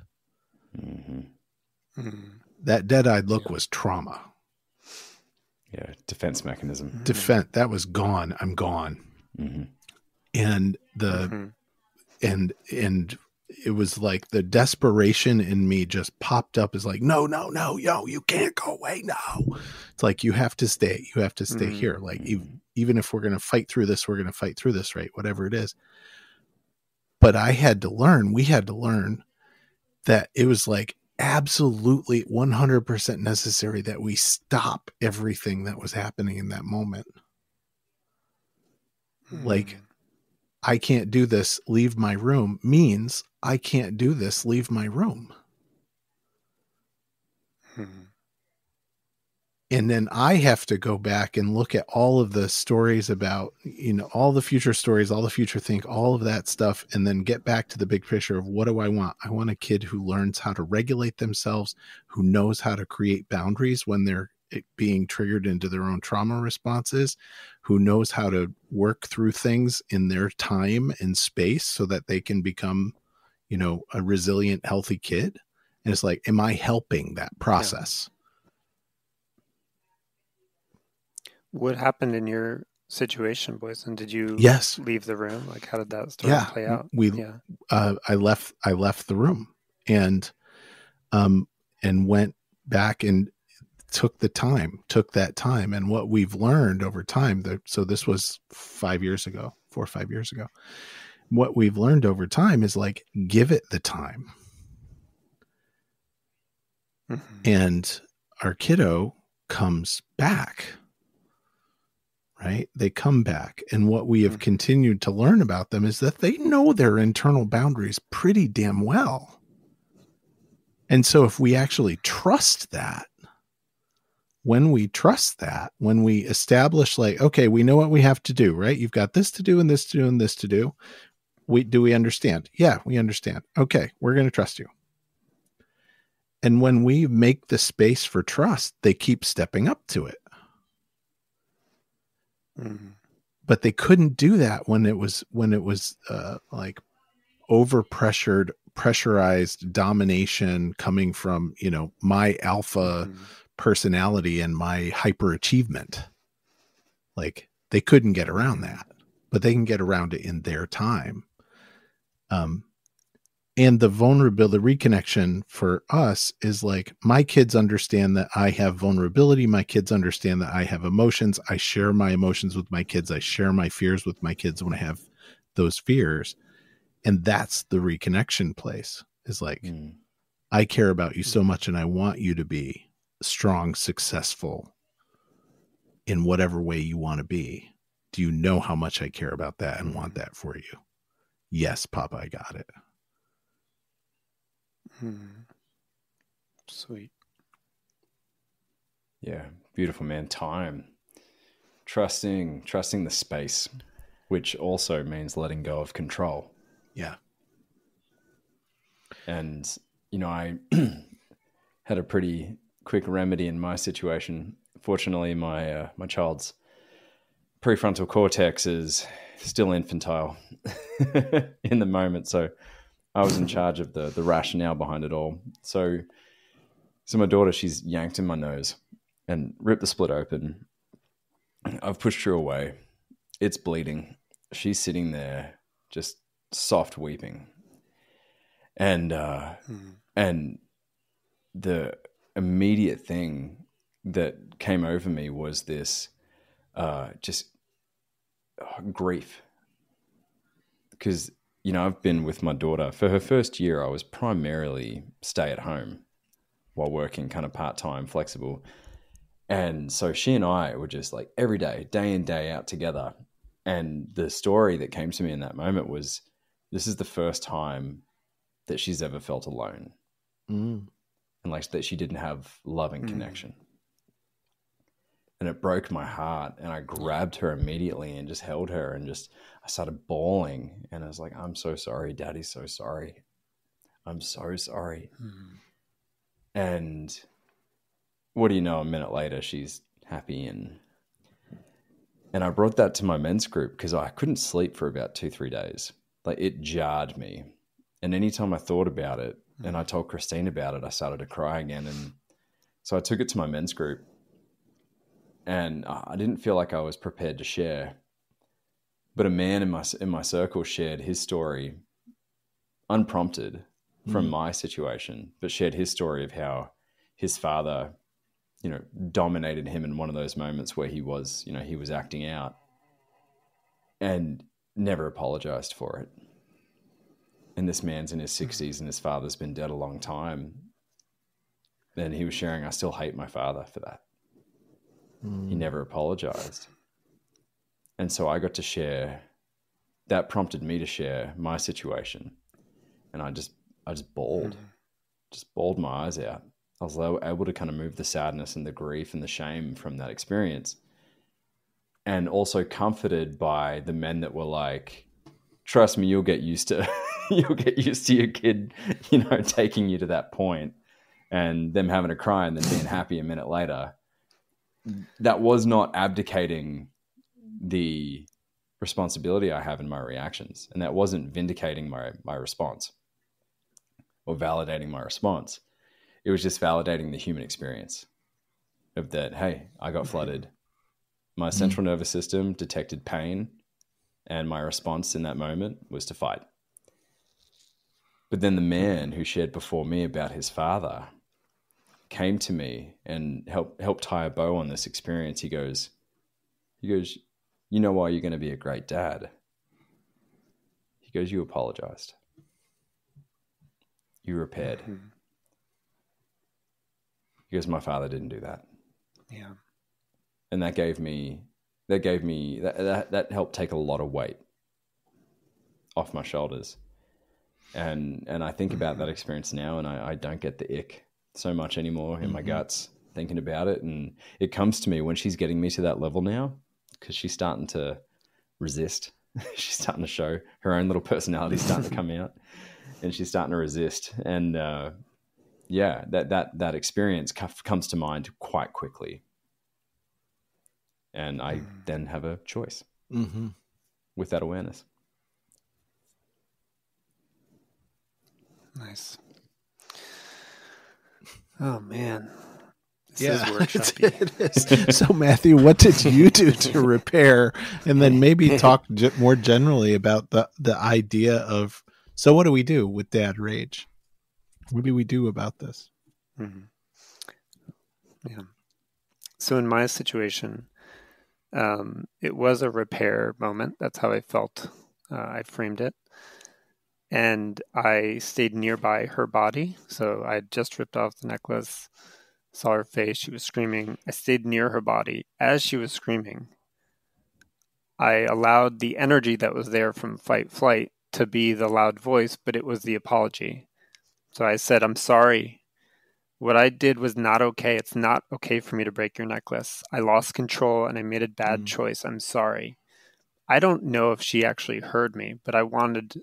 That dead-eyed look was trauma. Yeah, defense mechanism. That was gone. I'm gone. And and it was like the desperation in me just popped up as like, no, yo, you can't go away. No, it's like, you have to stay. You have to stay here. Like, even if we're going to fight through this, we're going to fight through this, right? Whatever it is. But we had to learn that it was like absolutely 100% necessary that we stop everything that was happening in that moment. Like, I can't do this, leave my room, means I can't do this. Leave my room. And then I have to go back and look at all of the stories about, all the future stories, all the future think, all of that stuff, and then get back to the big picture of what do I want? I want a kid who learns how to regulate themselves, who knows how to create boundaries when they're being triggered into their own trauma responses, who knows how to work through things in their time and space so that they can become, a resilient, healthy kid. And it's like, am I helping that process? Yeah. What happened in your situation, Boysen? Did you leave the room? Like, how did that story play out? I left the room and went back and took that time. And what we've learned over time, so this was 4 or 5 years ago. What we've learned over time is like, give it the time. Mm-hmm. And our kiddo comes back. Right? They come back. And what we have continued to learn about them is that they know their internal boundaries pretty damn well. And so if we actually trust that, when we establish like, okay, we know what we have to do, right? You've got this to do and this to do and this to do. Do we understand? Yeah, we understand. Okay, we're going to trust you. And when we make the space for trust, they keep stepping up to it. Mm-hmm. But they couldn't do that when it was like pressurized domination coming from, my alpha personality and my hyperachievement. Like, they couldn't get around that, but they can get around it in their time. And the vulnerability, the reconnection for us is like, my kids understand that I have vulnerability. My kids understand that I have emotions. I share my emotions with my kids. I share my fears with my kids when I have those fears. And that's the reconnection place, is like, I care about you so much and I want you to be strong, successful in whatever way you want to be. Do you know how much I care about that and want that for you? Yes, Papa, I got it. Sweet. Yeah, beautiful, man. Time. Trusting the space, which also means letting go of control. Yeah. And, I had a pretty quick remedy in my situation. Fortunately, my child's prefrontal cortex is still infantile in the moment. So I was in charge of the rationale behind it all. So my daughter, she's yanked in my nose and ripped the split open. I've pushed her away. It's bleeding. She's sitting there just soft weeping. And the immediate thing that came over me was this grief. Because, I've been with my daughter. For her first year, I was primarily stay at home while working kind of part-time, flexible. And so she and I were just like every day in, day out together. And the story that came to me in that moment was, this is the first time that she's ever felt alone. And like that she didn't have loving connection. And it broke my heart. And I grabbed her immediately and just held her and I started bawling. And I was like, I'm so sorry. Daddy's so sorry. I'm so sorry. And what do you know, a minute later, she's happy. And I brought that to my men's group because I couldn't sleep for about 2-3 days. Like, it jarred me. And anytime I thought about it and I told Christine about it, I started to cry again. And so I took it to my men's group. And I didn't feel like I was prepared to share. But a man in my circle shared his story, unprompted from my situation, but shared his story of how his father, dominated him in one of those moments where he was acting out and never apologized for it. And this man's in his 60s and his father's been dead a long time. And he was sharing, I still hate my father for that. He never apologized. And so I got to share, that prompted me to share my situation. And I just bawled, just bawled my eyes out. I was able to kind of move the sadness and the grief and the shame from that experience. And also comforted by the men that were like, trust me, you'll get used to your kid, taking you to that point, and them having a cry and then being happy a minute later. That was not abdicating the responsibility I have in my reactions. And that wasn't vindicating my response or validating my response. It was just validating the human experience of that, hey, I got flooded. My central nervous system detected pain, and my response in that moment was to fight. But then the man who shared before me about his father came to me and helped tie a bow on this experience. He goes, you know why you're going to be a great dad? He goes, you apologized. You repaired. He goes, my father didn't do that. Yeah. And that helped take a lot of weight off my shoulders. And I think about that experience now, and I don't get the ick so much anymore in my guts thinking about it. And it comes to me when she's getting me to that level now, because she's starting to resist. She's starting to show her own little personality starting to come out, and she's starting to resist. And that experience comes to mind quite quickly. And I then have a choice with that awareness. Nice. Oh, man. This Yeah, is workshoppy. it is. So, Matthew, what did you do to repair? And then maybe talk more generally about the idea of, so what do we do with dad rage? What do we do about this? Yeah. So in my situation, it was a repair moment. That's how I felt. I framed it. And I stayed nearby her body. So I had just ripped off the necklace, saw her face. She was screaming. I stayed near her body. As she was screaming, I allowed the energy that was there from fight flight to be the loud voice, but it was the apology. So I said, I'm sorry. What I did was not okay. It's not okay for me to break your necklace. I lost control and I made a bad choice. I'm sorry. I don't know if she actually heard me, but I wanted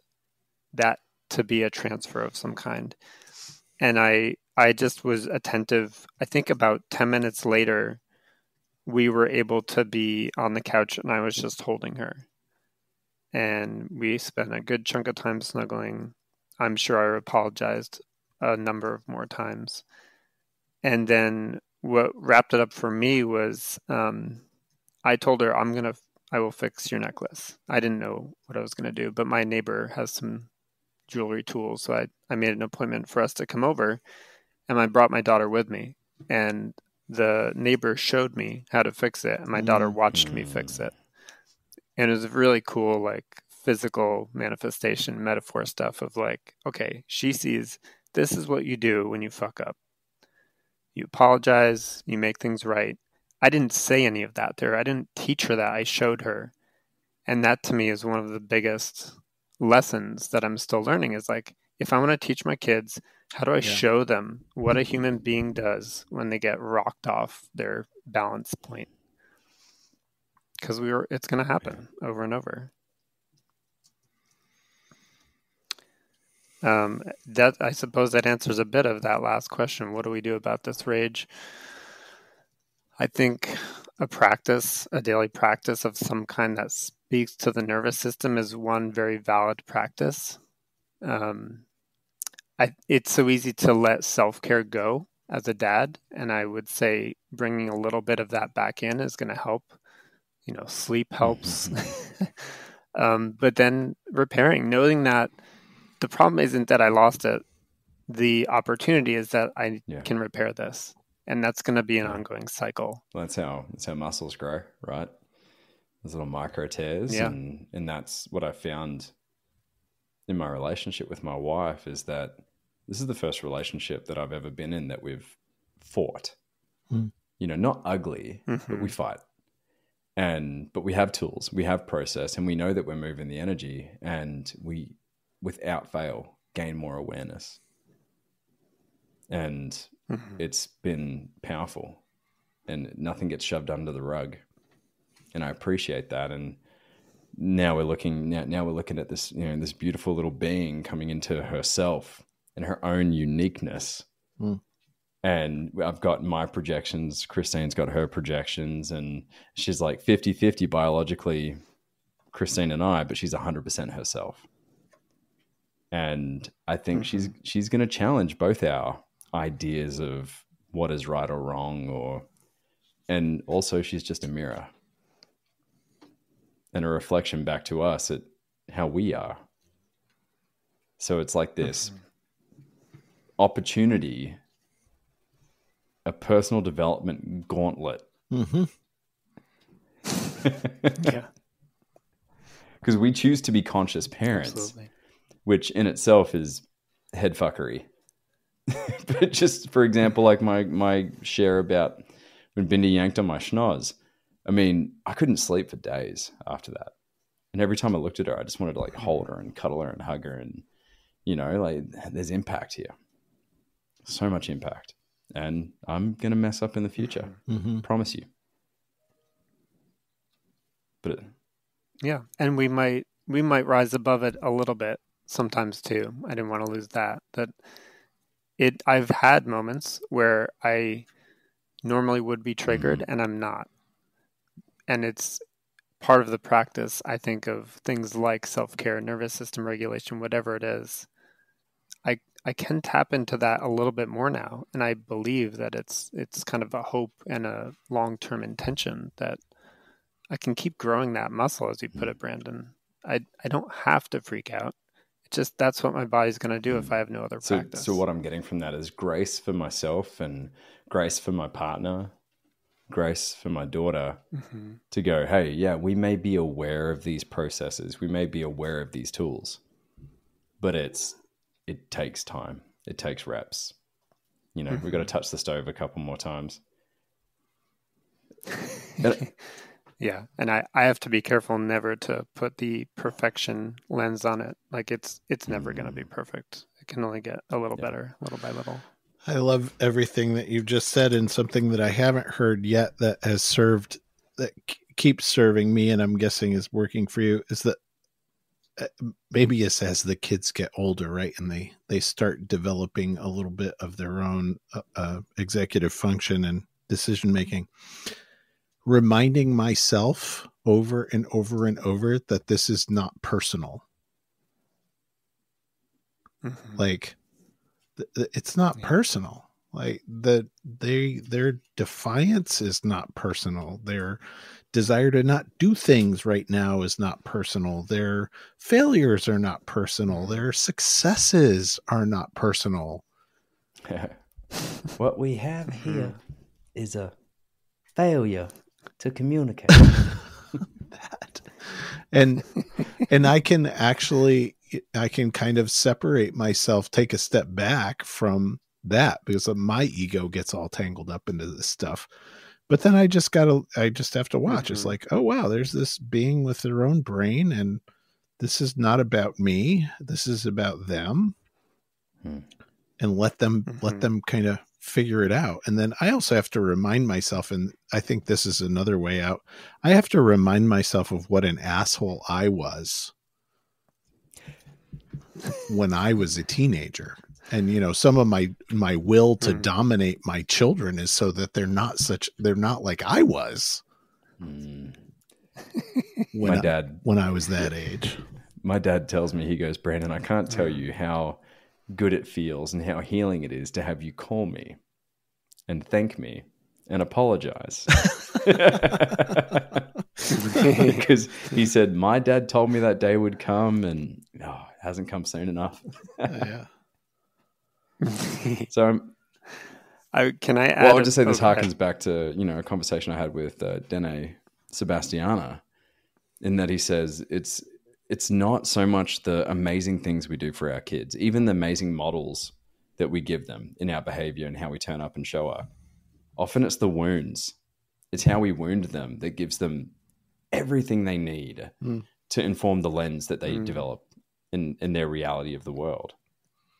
that to be a transfer of some kind. And I just was attentive. I think about 10 minutes later, we were able to be on the couch and I was just holding her. And we spent a good chunk of time snuggling. I'm sure I apologized a number of more times. And then what wrapped it up for me was I told her, I will fix your necklace. I didn't know what I was going to do, but my neighbor has some jewelry tools. So I made an appointment for us to come over, and I brought my daughter with me. And the neighbor showed me how to fix it, and my daughter watched me fix it. And it was really cool, like physical manifestation, metaphor stuff of like, okay, she sees this is what you do when you fuck up. You apologize, you make things right. I didn't say any of that to her. I didn't teach her that. I showed her. And that to me is one of the biggest lessons that I'm still learning is like, if I want to teach my kids, how do I show them what a human being does when they get rocked off their balance point? Because it's going to happen over and over. That I suppose that answers a bit of that last question. What do we do about this rage? I think a daily practice of some kind that speaks to the nervous system is one very valid practice. It's so easy to let self-care go as a dad, and I would say bringing a little bit of that back in is going to help. Sleep helps, but then repairing, knowing that the problem isn't that I lost it. The opportunity is that I can repair this. And that's going to be an ongoing cycle. Well, that's how muscles grow, right? Those little micro tears. Yeah. And that's what I found in my relationship with my wife is that this is the first relationship that I've ever been in that we've fought. Not ugly, but we fight. But we have tools, we have process, and we know that we're moving the energy, and we, without fail, gain more awareness. And it's been powerful, and nothing gets shoved under the rug. And I appreciate that. And now we're looking at this, this beautiful little being coming into herself and her own uniqueness. And I've got my projections, Christine's got her projections, and she's like 50-50 biologically, Christine and I, but she's 100% herself. And I think she's going to challenge both our ideas of what is right or wrong, and also she's just a mirror and a reflection back to us at how we are. So it's like this opportunity, a personal development gauntlet. Yeah. Because we choose to be conscious parents, Absolutely. which in itself is head fuckery. But just for example, like my share about when Bindi yanked on my schnoz, I mean, I couldn't sleep for days after that. And every time I looked at her, I just wanted to like hold her and cuddle her and hug her. And, like there's impact here. So much impact. And I'm going to mess up in the future. Promise you. But yeah. And we might rise above it a little bit sometimes too. I didn't want to lose that. I've had moments where I normally would be triggered and I'm not. And it's part of the practice, I think, of things like self-care, nervous system regulation, whatever it is. I can tap into that a little bit more now. And I believe that it's kind of a hope and a long-term intention that I can keep growing that muscle, as you put it, Brandon. I don't have to freak out. It's just that's what my body's going to do if I have no other practice. So what I'm getting from that is grace for myself and grace for my partner, grace for my daughter to go, hey, yeah, we may be aware of these processes. We may be aware of these tools, but it takes time. It takes reps. We've got to touch the stove a couple more times. Yeah. And I have to be careful never to put the perfection lens on it. Like it's never going to be perfect. It can only get a little better, little by little. I love everything that you've just said, and something that I haven't heard yet that has served, that keeps serving me, and I'm guessing is working for you, is that maybe it's as the kids get older, right? And they start developing a little bit of their own executive function and decision-making. Reminding myself over and over and over that this is not personal. Like, it's not personal. Like their defiance is not personal. Their desire to not do things right now is not personal. Their failures are not personal. Their successes are not personal. What we have here is a failure to communicate. That. And I can kind of separate myself, take a step back from that, because my ego gets all tangled up into this stuff. But then I just have to watch. It's like, oh wow, there's this being with their own brain, and this is not about me. This is about them. And let them kind of figure it out. And then I also have to remind myself, and I think this is another way out, I have to remind myself of what an asshole I was when I was a teenager. And some of my will to dominate my children is so that they're not like I was when I was that age. My dad tells me, he goes, Brandon, I can't tell you how good it feels and how healing it is to have you call me and thank me and apologize. Because he said, my dad told me that day would come, and it hasn't come soon enough. Yeah. So I add? Well, I would just say this harkens back to, a conversation I had with Dene Sebastiana, in that he says it's not so much the amazing things we do for our kids, even the amazing models that we give them in our behavior and how we turn up and show up. Often it's the wounds. It's how we wound them that gives them everything they need to inform the lens that they develop in their reality of the world.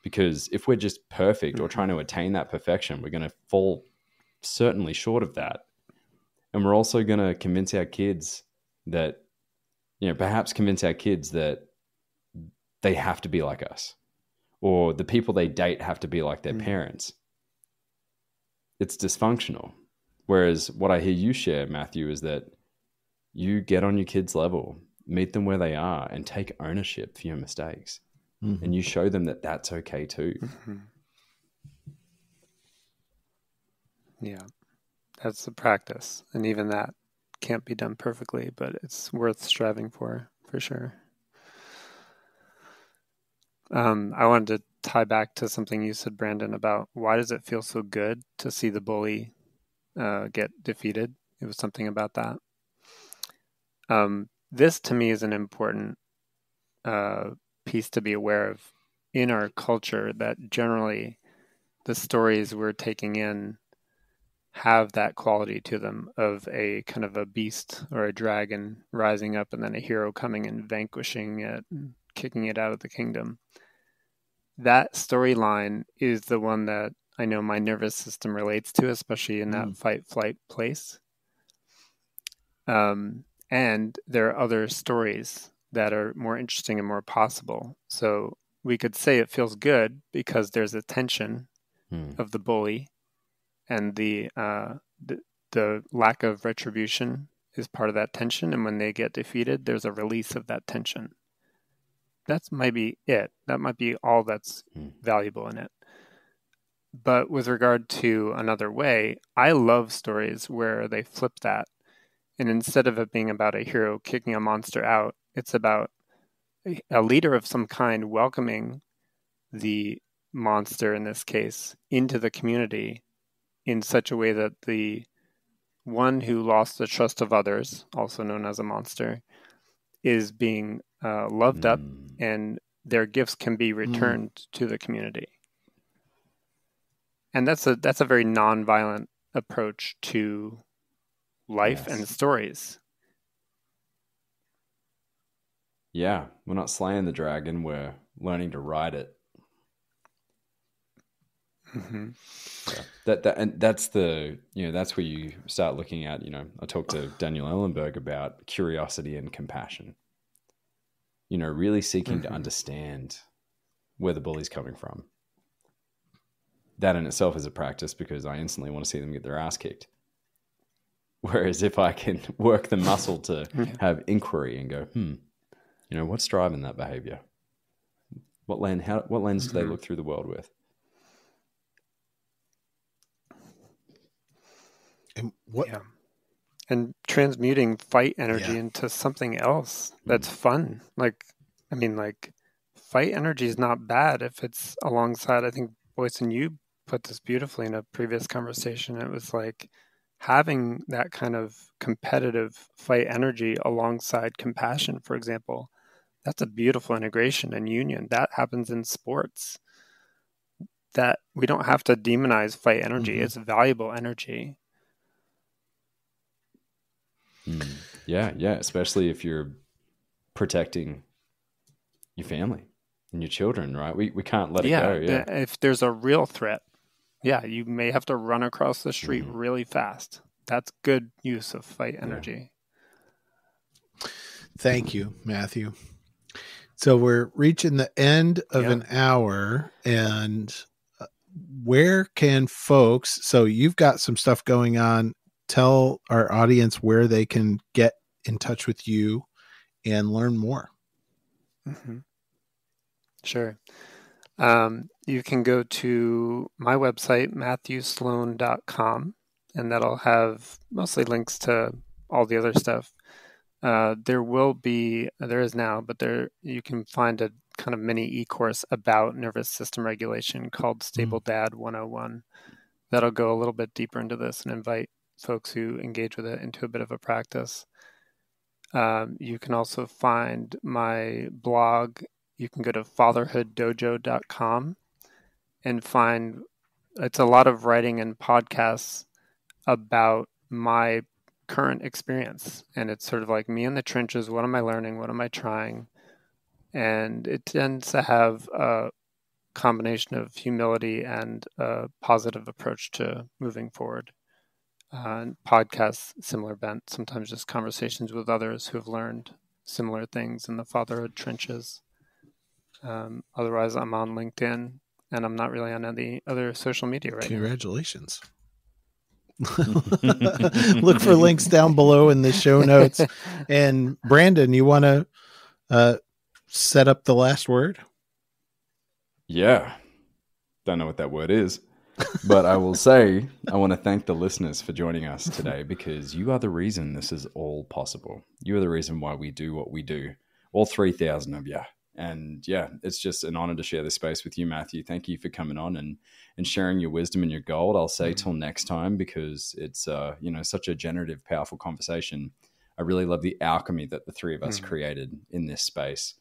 Because if we're just perfect or trying to attain that perfection, we're going to fall certainly short of that. And we're also going to convince our kids that, perhaps convince our kids that they have to be like us, or the people they date have to be like their parents. It's dysfunctional. Whereas what I hear you share, Matthew, is that you get on your kids' level, meet them where they are, and take ownership for your mistakes. And you show them that that's okay too. Yeah, that's the practice. And even that can't be done perfectly, but it's worth striving for sure. I wanted to tie back to something you said, Brandon, about why does it feel so good to see the bully get defeated? It was something about that. This to me is an important piece to be aware of in our culture, that generally the stories we're taking in have that quality to them of a kind of a beast or a dragon rising up and then a hero coming and vanquishing it and kicking it out of the kingdom. That storyline is the one that I know my nervous system relates to, especially in that fight-flight place. And there are other stories that are more interesting and more possible. So we could say it feels good because there's a tension of the bully, and the lack of retribution is part of that tension. And when they get defeated, there's a release of that tension. That might be it. That might be all that's valuable in it. But with regard to another way, I love stories where they flip that. And instead of it being about a hero kicking a monster out, it's about a leader of some kind welcoming the monster, in this case, into the community in such a way that the one who lost the trust of others, also known as a monster, is being loved up, and their gifts can be returned to the community. And that's a very nonviolent approach to life and stories. Yeah, we're not slaying the dragon, we're learning to ride it. Yeah. That's the, that's where you start looking at, I talked to Daniel Ellenberg about curiosity and compassion. Really seeking to understand where the bully's coming from. That in itself is a practice, because I instantly want to see them get their ass kicked. Whereas if I can work the muscle to have inquiry and go, what's driving that behavior? What lens do they look through the world with? And transmuting fight energy into something else that's fun. Fight energy is not bad if it's alongside, I think, Boysen, you put this beautifully in a previous conversation. It was like having that kind of competitive fight energy alongside compassion, for example. That's a beautiful integration and union. That happens in sports. That we don't have to demonize fight energy. It's valuable energy. Yeah, especially if you're protecting your family and your children, right? We can't let it go. Yeah, if there's a real threat, you may have to run across the street really fast. That's good use of fight energy. Thank you, Matthew. So we're reaching the end of an hour, and where can folks, so you've got some stuff going on, tell our audience where they can get in touch with you and learn more. Sure. You can go to my website, matthewsloane.com, and that'll have mostly links to all the other stuff. There is now, but you can find a kind of mini e-course about nervous system regulation called Stable Dad 101. That'll go a little bit deeper into this and invite folks who engage with it into a bit of a practice. You can also find my blog. You can go to fatherhooddojo.com and find, it's a lot of writing and podcasts about my current experience. And it's sort of like me in the trenches. What am I learning? What am I trying? And it tends to have combination of humility and a positive approach to moving forward. Podcasts, similar bent, sometimes just conversations with others who have learned similar things in the fatherhood trenches. Otherwise, I'm on LinkedIn, and I'm not really on any other social media right Congratulations. Look for links down below in the show notes. And Brandon, you want to set up the last word? Yeah. Don't know what that word is. But I will say, I want to thank the listeners for joining us today, because you are the reason this is all possible. You are the reason why we do what we do. All 3,000 of you. And yeah, it's just an honor to share this space with you, Matthew. Thank you for coming on and sharing your wisdom and your gold. I'll say till next time, because it's such a generative, powerful conversation. I really love the alchemy that the three of us created in this space.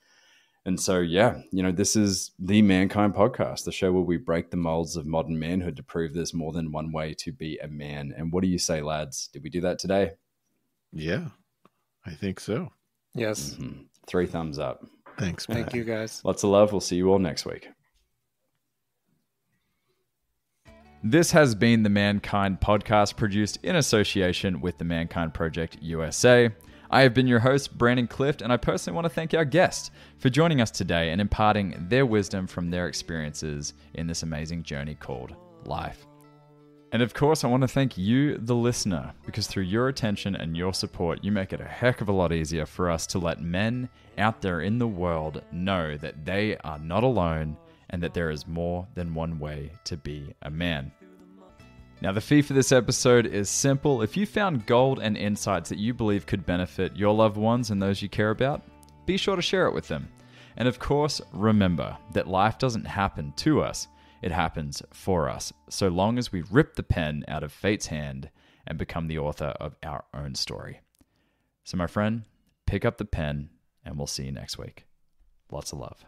And so, yeah, this is the Mankind Podcast, the show where we break the molds of modern manhood to prove there's more than one way to be a man. And what do you say, lads? Did we do that today? Yeah, I think so. Yes. 3 thumbs up. Thanks. Thank you, guys. Lots of love. We'll see you all next week. This has been the Mankind Podcast, produced in association with the Mankind Project USA. I have been your host, Brandon Clift, and I personally want to thank our guests for joining us today and imparting their wisdom from their experiences in this amazing journey called life. And of course, I want to thank you, the listener, because through your attention and your support, you make it a heck of a lot easier for us to let men out there in the world know that they are not alone and that there is more than one way to be a man. Now, the fee for this episode is simple. If you found gold and insights that you believe could benefit your loved ones and those you care about, be sure to share it with them. And of course, remember that life doesn't happen to us, it happens for us, so long as we rip the pen out of fate's hand and become the author of our own story. So my friend, pick up the pen and we'll see you next week. Lots of love.